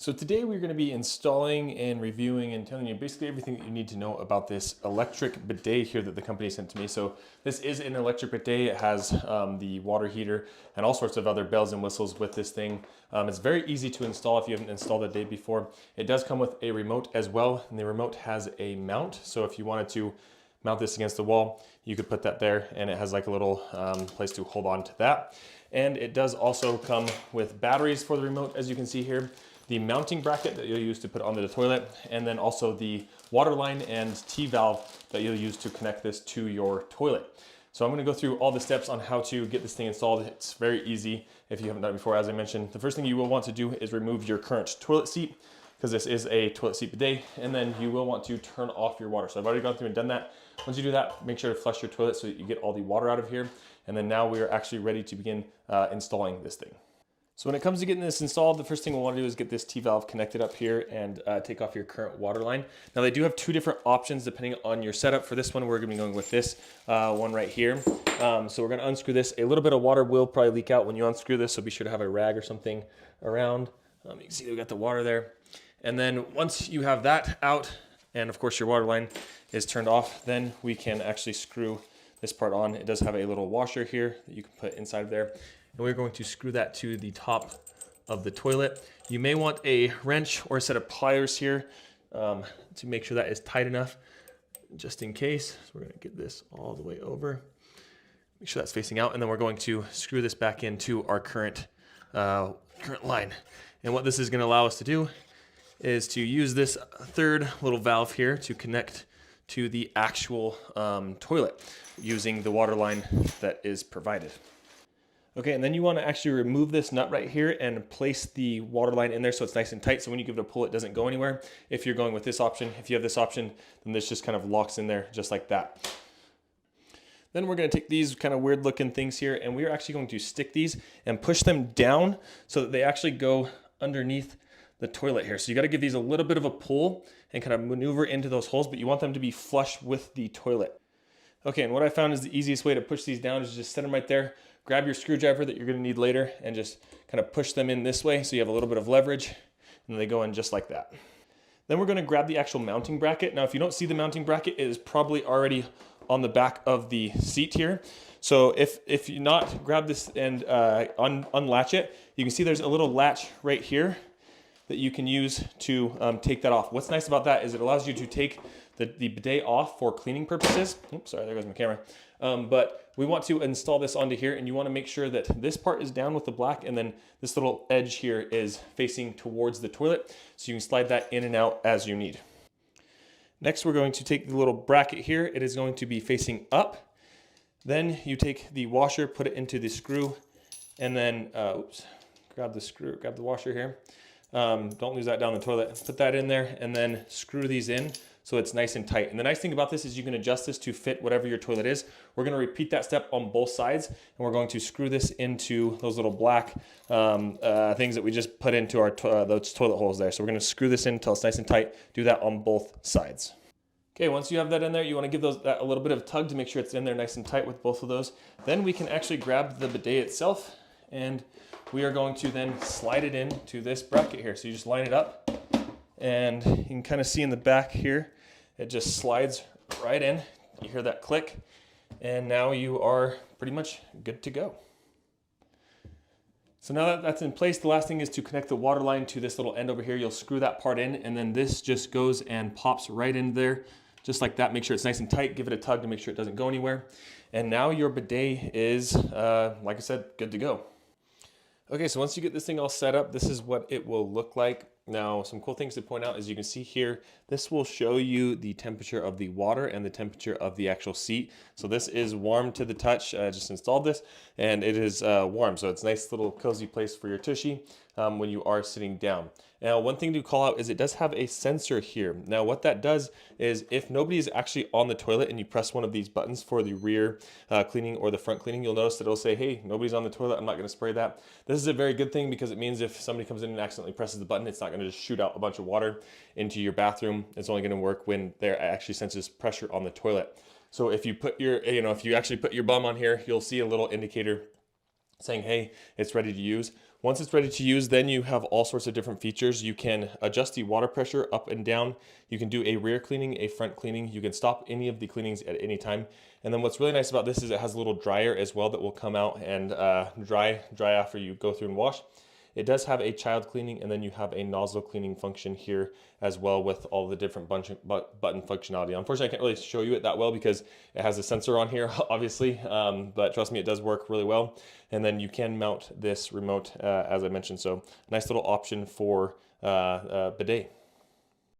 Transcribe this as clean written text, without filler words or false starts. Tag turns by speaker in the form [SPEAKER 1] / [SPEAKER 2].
[SPEAKER 1] So today we're going to be installing and reviewing and telling you basically everything that you need to know about this electric bidet here that the company sent to me. So this is an electric bidet. It has the water heater and all sorts of other bells and whistles with this thing. It's very easy to install if you haven't installed a bidet before. It does come with a remote as well, and the remote has a mount. So if you wanted to mount this against the wall, you could put that there, and it has like a little place to hold on to that. And it does also come with batteries for the remote, as you can see here, the mounting bracket that you'll use to put onto the toilet, and then also the water line and T-valve that you'll use to connect this to your toilet. So I'm gonna go through all the steps on how to get this thing installed. It's very easy if you haven't done it before. As I mentioned, the first thing you will want to do is remove your current toilet seat, because this is a toilet seat bidet, and then you will want to turn off your water. So I've already gone through and done that. Once you do that, make sure to flush your toilet so that you get all the water out of here. And then now we are actually ready to begin installing this thing. So when it comes to getting this installed, the first thing we'll want to do is get this T-valve connected up here and take off your current water line. Now they do have two different options depending on your setup. For this one, we're gonna be going with this one right here. So we're gonna unscrew this. A little bit of water will probably leak out when you unscrew this, so be sure to have a rag or something around. You can see we got the water there. And then once you have that out, and of course your water line is turned off, then we can actually screw this part on. It does have a little washer here that you can put inside of there. And we're going to screw that to the top of the toilet. You may want a wrench or a set of pliers here to make sure that is tight enough, just in case. So we're gonna get this all the way over. Make sure that's facing out, and then we're going to screw this back into our current line. And what this is gonna allow us to do is to use this third little valve here to connect to the actual toilet using the water line that is provided. Okay, and then you want to actually remove this nut right here and place the water line in there so it's nice and tight, so when you give it a pull, it doesn't go anywhere. If you're going with this option, if you have this option, then this just kind of locks in there just like that. Then we're going to take these kind of weird looking things here, and we're actually going to stick these and push them down so that they actually go underneath the toilet here. So you got to give these a little bit of a pull and kind of maneuver into those holes, but you want them to be flush with the toilet. Okay, and what I found is the easiest way to push these down is just set them right there, grab your screwdriver that you're gonna need later, and just kind of push them in this way so you have a little bit of leverage, and they go in just like that. Then we're gonna grab the actual mounting bracket. Now, if you don't see the mounting bracket, it is probably already on the back of the seat here. So if you not grab this and unlatch it, you can see there's a little latch right here that you can use to take that off. What's nice about that is it allows you to take the bidet off for cleaning purposes. Oops, sorry, there goes my camera. But we want to install this onto here, and you want to make sure that this part is down with the black, and then this little edge here is facing towards the toilet, so you can slide that in and out as you need. Next, we're going to take the little bracket here. It is going to be facing up. Then you take the washer, put it into the screw, and then grab the washer here. Don't lose that down the toilet. Put that in there, and then screw these in so it's nice and tight. And the nice thing about this is you can adjust this to fit whatever your toilet is. We're gonna repeat that step on both sides, and we're going to screw this into those little black things that we just put into our those toilet holes there. So we're gonna screw this in until it's nice and tight. Do that on both sides. Okay, once you have that in there, you wanna give that a little bit of a tug to make sure it's in there nice and tight with both of those. Then we can actually grab the bidet itself, and we are going to then slide it into this bracket here. So you just line it up, and you can kind of see in the back here, it just slides right in. You hear that click, and now you are pretty much good to go. So now that that's in place, the last thing is to connect the water line to this little end over here. You'll screw that part in, and then this just goes and pops right in there, just like that. Make sure it's nice and tight. Give it a tug to make sure it doesn't go anywhere. And now your bidet is, like I said, good to go. Okay, so once you get this thing all set up, this is what it will look like. Now, some cool things to point out, as you can see here, this will show you the temperature of the water and the temperature of the actual seat. So this is warm to the touch. I just installed this, and it is warm. So it's a nice little cozy place for your tushy when you are sitting down. Now, one thing to call out is it does have a sensor here. Now, what that does is if nobody is actually on the toilet and you press one of these buttons for the rear cleaning or the front cleaning, you'll notice that it'll say, hey, nobody's on the toilet, I'm not gonna spray that. This is a very good thing because it means if somebody comes in and accidentally presses the button, it's not gonna just shoot out a bunch of water into your bathroom. It's only gonna work when there actually senses pressure on the toilet. So if you put your, if you actually put your bum on here, you'll see a little indicator saying, hey, it's ready to use. Once it's ready to use, then you have all sorts of different features. You can adjust the water pressure up and down. You can do a rear cleaning, a front cleaning. You can stop any of the cleanings at any time. And then what's really nice about this is it has a little dryer as well that will come out and dry after you go through and wash. It does have a child cleaning, and then you have a nozzle cleaning function here as well with all the different button functionality. Unfortunately, I can't really show you it that well because it has a sensor on here, obviously, but trust me, it does work really well. And then you can mount this remote, as I mentioned, so nice little option for bidet.